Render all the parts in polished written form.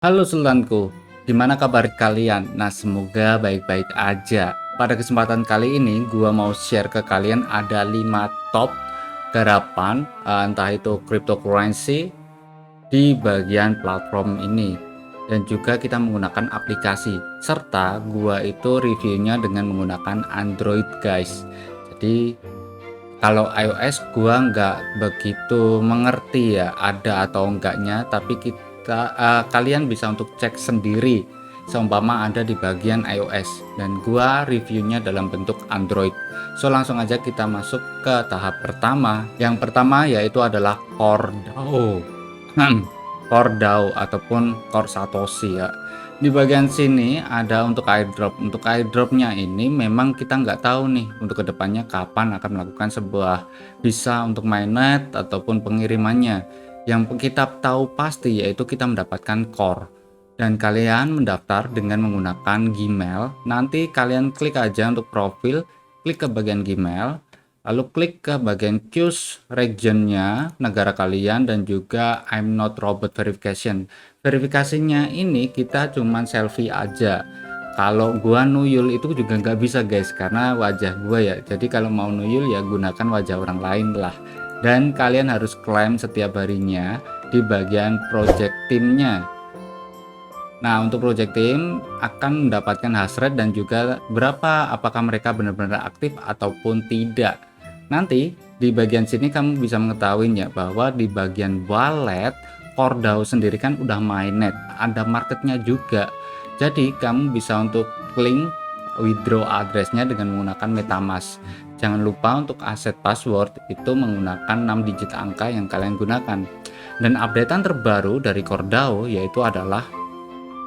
Halo Sultanku, gimana kabar kalian? Nah, semoga baik-baik aja. Pada kesempatan kali ini, gua mau share ke kalian ada 5 top garapan, entah itu cryptocurrency di bagian platform ini. Dan juga kita menggunakan aplikasi. Serta gua itu reviewnya dengan menggunakan Android, guys. Jadi kalau iOS gua nggak begitu mengerti ya ada atau enggaknya, tapi kalian bisa untuk cek sendiri seumpama ada di bagian iOS, dan gua reviewnya dalam bentuk Android. So langsung aja kita masuk ke tahap pertama. Yang pertama yaitu adalah Core DAO. Core DAO ataupun Core Satoshi ya. Di bagian sini ada untuk airdrop. Untuk airdropnya ini memang kita nggak tahu nih untuk kedepannya kapan akan melakukan sebuah visa untuk mainnet ataupun pengirimannya. Yang kita tahu pasti yaitu kita mendapatkan core, dan kalian mendaftar dengan menggunakan Gmail. Nanti kalian klik aja untuk profil, klik ke bagian Gmail, lalu klik ke bagian choose regionnya, negara kalian, dan juga I'm not robot verification. Verifikasinya ini kita cuman selfie aja. Kalau gua nuyul itu juga nggak bisa guys, karena wajah gua ya. Jadi kalau mau nuyul ya gunakan wajah orang lain lah. Dan kalian harus klaim setiap harinya di bagian project teamnya. Nah, untuk project team akan mendapatkan hash rate dan juga berapa apakah mereka benar-benar aktif ataupun tidak. Nanti di bagian sini kamu bisa mengetahuinya bahwa di bagian wallet Core DAO sendiri kan udah mainnet, ada marketnya juga. Jadi kamu bisa untuk link withdraw addressnya dengan menggunakan MetaMask. Jangan lupa untuk aset password itu menggunakan 6 digit angka yang kalian gunakan. Dan updatean terbaru dari Core DAO yaitu adalah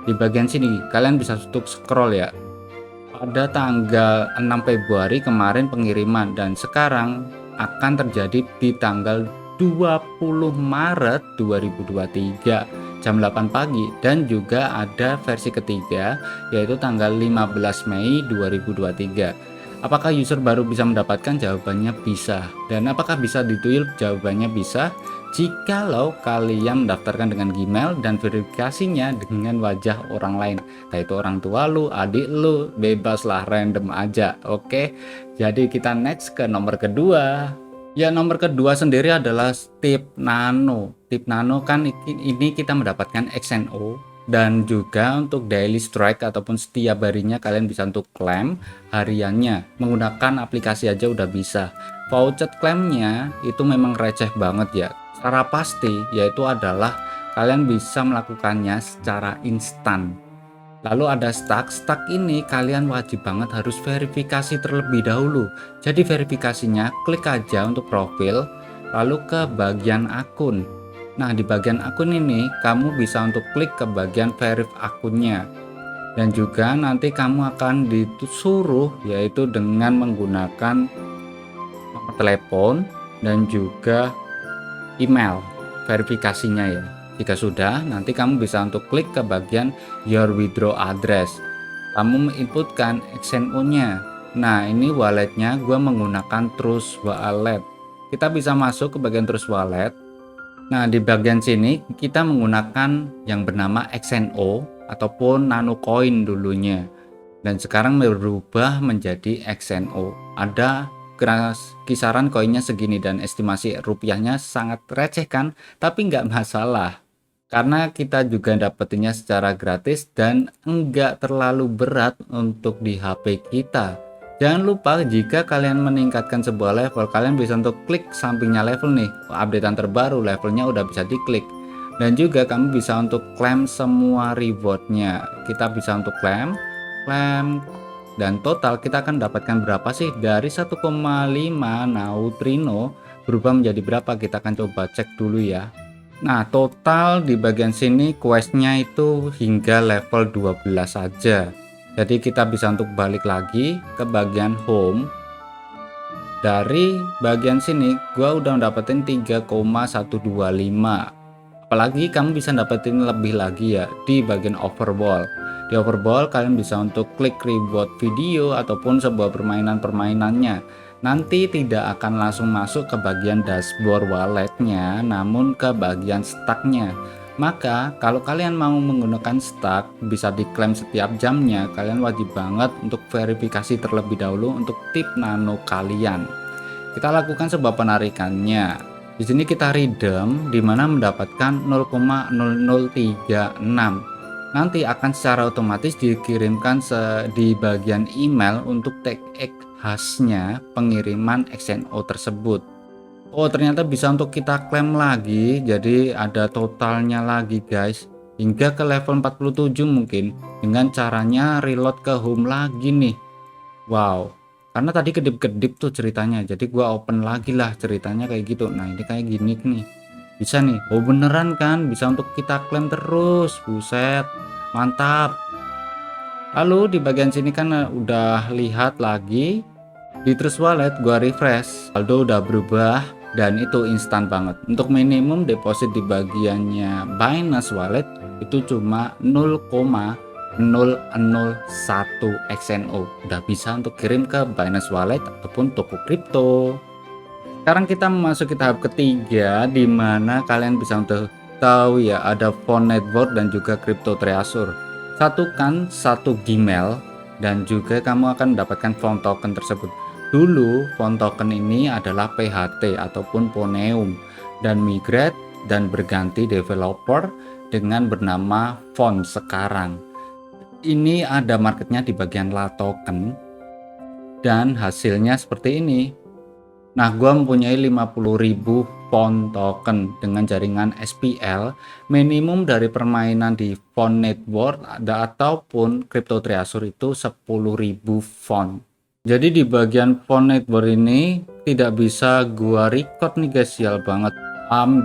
di bagian sini. Kalian bisa untuk scroll ya. Pada tanggal 6 Februari kemarin pengiriman, dan sekarang akan terjadi di tanggal 20 Maret 2023 jam 8 pagi, dan juga ada versi ketiga yaitu tanggal 15 Mei 2023. Apakah user baru bisa mendapatkan? Jawabannya bisa. Dan apakah bisa dituyul? Jawabannya bisa jikalau kalian mendaftarkan dengan Gmail dan verifikasinya dengan wajah orang lain, entah itu orang tua lu, adik lu, bebas lah, random aja. Oke, jadi kita next ke nomor kedua. Ya, nomor kedua sendiri adalah Tip Nano. Tip Nano kan ini kita mendapatkan XNO, dan juga untuk daily strike ataupun setiap harinya kalian bisa untuk klaim hariannya menggunakan aplikasi aja udah bisa. Voucher klaimnya itu memang receh banget ya. Secara pasti yaitu adalah kalian bisa melakukannya secara instan. Lalu ada stack ini kalian wajib banget harus verifikasi terlebih dahulu. Jadi verifikasinya klik aja untuk profil, lalu ke bagian akun. Nah, di bagian akun ini kamu bisa untuk klik ke bagian verif akunnya. Dan juga nanti kamu akan disuruh yaitu dengan menggunakan nomor telepon dan juga email verifikasinya ya. Jika sudah, nanti kamu bisa untuk klik ke bagian your withdraw address. Kamu menginputkan XNO-nya. Nah, ini walletnya gue menggunakan Trust Wallet. Kita bisa masuk ke bagian Trust Wallet. Nah, di bagian sini kita menggunakan yang bernama XNO ataupun Nano Coin dulunya. Dan sekarang berubah menjadi XNO. Ada kisaran koinnya segini dan estimasi rupiahnya sangat receh kan, tapi nggak masalah karena kita juga dapetinnya secara gratis dan enggak terlalu berat untuk di HP kita. Jangan lupa jika kalian meningkatkan sebuah level, kalian bisa untuk klik sampingnya level nih, updatean terbaru levelnya udah bisa diklik. Dan juga kamu bisa untuk klaim semua rewardnya. Kita bisa untuk klaim, dan total kita akan dapatkan berapa sih dari 1,5 neutrino berubah menjadi berapa, kita akan coba cek dulu ya. Nah, total di bagian sini questnya itu hingga level 12 saja. Jadi kita bisa untuk balik lagi ke bagian home. Dari bagian sini gua udah dapetin 3,125. Apalagi kamu bisa dapetin lebih lagi ya di bagian overball. Di overball kalian bisa untuk klik reward video ataupun sebuah permainannya. Nanti tidak akan langsung masuk ke bagian dashboard walletnya, namun ke bagian stacknya. Maka kalau kalian mau menggunakan Stack bisa diklaim setiap jamnya, kalian wajib banget untuk verifikasi terlebih dahulu untuk tip nano kalian. Kita lakukan sebuah penarikannya. Di sini kita redeem di mana mendapatkan 0,0036. Nanti akan secara otomatis dikirimkan di bagian email untuk tag khasnya pengiriman XNO tersebut. Oh, ternyata bisa untuk kita klaim lagi, jadi ada totalnya lagi guys, hingga ke level 47 mungkin, dengan caranya reload ke home lagi nih. Wow, karena tadi kedip-kedip tuh ceritanya, jadi gua open lagi lah ceritanya kayak gitu. Nah ini kayak gini nih, bisa nih. Oh beneran kan, bisa untuk kita klaim terus, buset, mantap. Lalu di bagian sini kan udah lihat lagi di Trust Wallet, gua refresh, saldo udah berubah dan itu instan banget. Untuk minimum deposit di bagiannya Binance Wallet itu cuma 0,001 XNO. Udah bisa untuk kirim ke Binance Wallet ataupun toko kripto. Sekarang kita memasuki tahap ketiga, di mana kalian bisa untuk tahu ya, ada Font Network dan juga Crypto Treasure. Satukan satu Gmail dan juga kamu akan mendapatkan font token tersebut. Dulu font token ini adalah PHT ataupun Poneum dan migrate dan berganti developer dengan bernama font sekarang. Ini ada marketnya di bagian La Token dan hasilnya seperti ini. Nah, gua mempunyai 50.000 font token dengan jaringan SPL. Minimum dari permainan di Font Network ataupun Crypto Treasure itu 10.000 font. Jadi di bagian Font Network ini tidak bisa gua record nih guys, sial banget.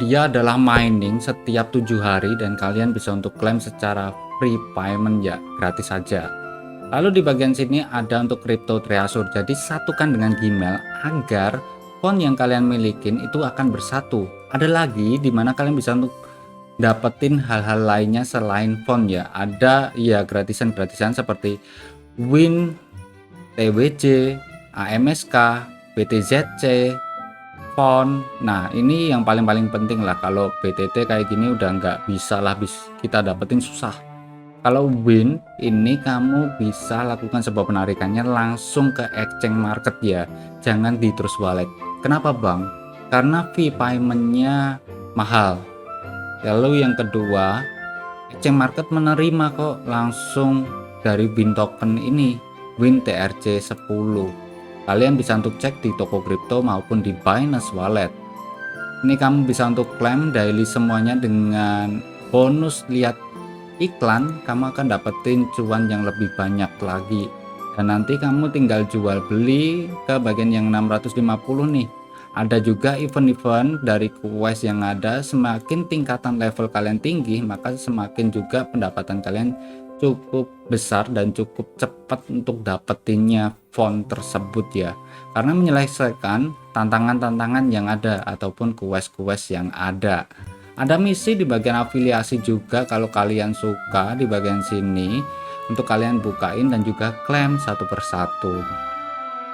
Dia adalah mining setiap 7 hari dan kalian bisa untuk klaim secara free payment ya, gratis saja. Lalu di bagian sini ada untuk Crypto Treasure. Jadi satukan dengan Gmail agar font yang kalian milikin itu akan bersatu. Ada lagi di mana kalian bisa untuk dapetin hal-hal lainnya selain font ya. Ada ya gratisan-gratisan seperti Win, TWJ, AMSK, BTZC, font. Nah ini yang paling penting lah. Kalau BTT kayak gini udah nggak bisa lah, kita dapetin susah. Kalau Win ini kamu bisa lakukan sebuah penarikannya langsung ke exchange market ya, jangan di Trust Wallet. Kenapa bang? Karena fee paymentnya mahal. Lalu yang kedua, exchange market menerima kok langsung dari Win token ini, Win TRC 10. Kalian bisa untuk cek di toko kripto maupun di Binance Wallet. Ini kamu bisa untuk klaim daily semuanya dengan bonus lihat iklan, kamu akan dapetin cuan yang lebih banyak lagi. Dan nanti kamu tinggal jual beli ke bagian yang 650 nih. Ada juga event-event dari quest yang ada, semakin tingkatan level kalian tinggi, maka semakin juga pendapatan kalian cukup besar dan cukup cepat untuk dapetinnya font tersebut ya. Karena menyelesaikan tantangan-tantangan yang ada ataupun quest-quest yang ada. Ada misi di bagian afiliasi juga kalau kalian suka di bagian sini untuk kalian bukain dan juga klaim satu persatu.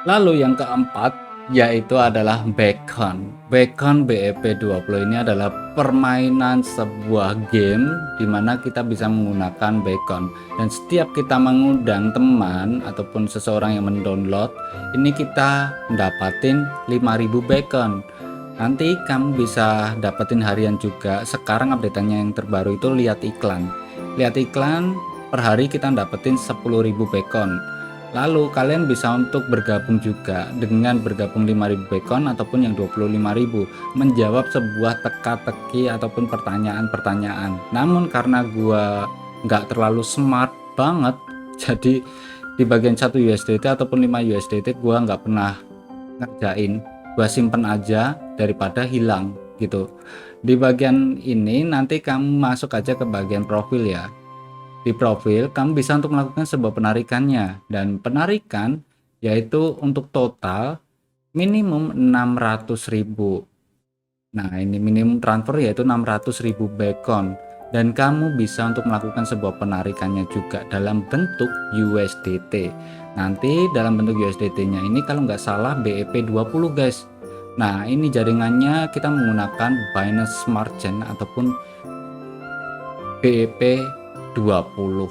Lalu yang keempat yaitu adalah Beacon. Beacon BEP20 ini adalah permainan sebuah game di mana kita bisa menggunakan Beacon, dan setiap kita mengundang teman ataupun seseorang yang mendownload ini kita dapatin 5000 Beacon. Nanti kamu bisa dapetin harian juga. Sekarang update-nya yang terbaru itu lihat iklan per hari kita dapetin 10.000 Beacon. Lalu kalian bisa untuk bergabung juga dengan bergabung 5.000 Beacon ataupun yang 25.000, menjawab sebuah teka-teki ataupun pertanyaan-pertanyaan. Namun karena gua nggak terlalu smart banget, jadi di bagian 1 USDT ataupun 5 USDT gua nggak pernah ngerjain, gua simpen aja daripada hilang gitu. Di bagian ini nanti kamu masuk aja ke bagian profil ya. Di profil kamu bisa untuk melakukan sebuah penarikannya, dan penarikan yaitu untuk total minimum 600.000. Nah ini minimum transfer yaitu 600.000 Beacon, dan kamu bisa untuk melakukan sebuah penarikannya juga dalam bentuk USDT. Nanti dalam bentuk USDT nya ini kalau nggak salah BEP20 guys. Nah ini jaringannya kita menggunakan Binance Smart Chain ataupun BEP 20.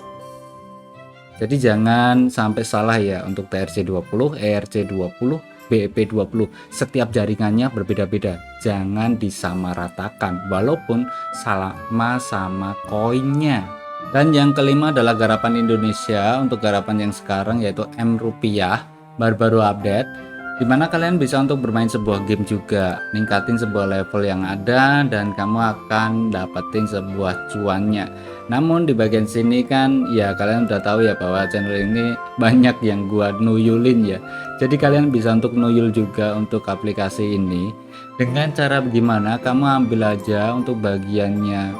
Jadi jangan sampai salah ya untuk TRC 20, ERC 20, BEP 20. Setiap jaringannya berbeda-beda. Jangan disamaratakan walaupun sama koinnya. Dan yang kelima adalah garapan Indonesia. Untuk garapan yang sekarang yaitu M rupiah, baru-baru update, dimana kalian bisa untuk bermain sebuah game juga, ningkatin sebuah level yang ada dan kamu akan dapetin sebuah cuannya. Namun di bagian sini kan ya kalian udah tahu ya bahwa channel ini banyak yang gua nuyulin ya. Jadi kalian bisa untuk nuyul juga untuk aplikasi ini dengan cara bagaimana, kamu ambil aja untuk bagiannya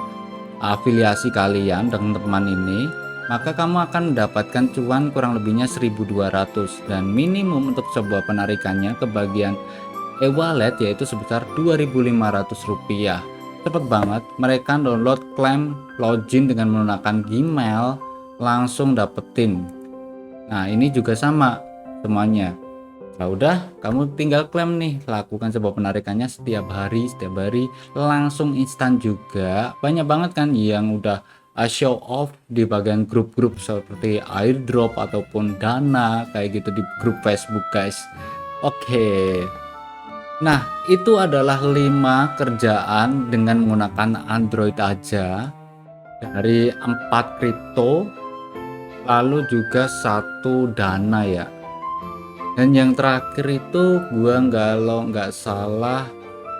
afiliasi kalian dengan teman ini, maka kamu akan mendapatkan cuan kurang lebihnya 1.200 dan minimum untuk sebuah penarikannya ke bagian e-wallet yaitu sebesar Rp2.500. Cepet banget, mereka download, klaim, login dengan menggunakan Gmail, langsung dapetin. Nah ini juga sama semuanya. Nah udah, kamu tinggal klaim nih, lakukan sebuah penarikannya setiap hari, langsung instan juga. Banyak banget kan yang udah show off di bagian grup-grup seperti airdrop ataupun dana kayak gitu di grup Facebook guys. Oke. Nah itu adalah 5 kerjaan dengan menggunakan Android aja dari 4 kripto, lalu juga 1 dana ya. Dan yang terakhir itu gua nggak salah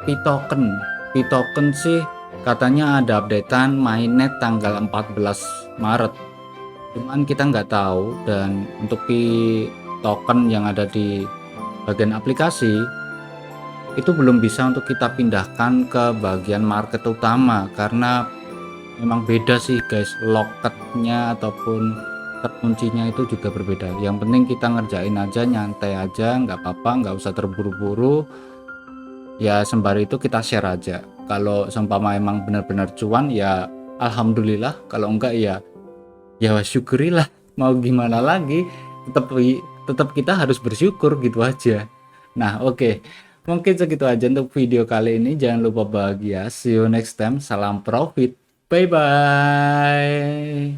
P-token sih katanya ada updatean mainnet tanggal 14 Maret, cuman kita nggak tahu. Dan untuk P-token yang ada di bagian aplikasi itu belum bisa untuk kita pindahkan ke bagian market utama karena memang beda sih guys, locketnya ataupun terkuncinya itu juga berbeda. Yang penting kita ngerjain aja, nyantai aja, nggak apa-apa, nggak usah terburu-buru ya. Sembari itu kita share aja. Kalau seumpama emang benar-benar cuan ya alhamdulillah, kalau enggak ya syukurilah. Mau gimana lagi, tetap kita harus bersyukur gitu aja. Nah oke, mungkin segitu aja untuk video kali ini. Jangan lupa bahagia, see you next time, salam profit, bye bye.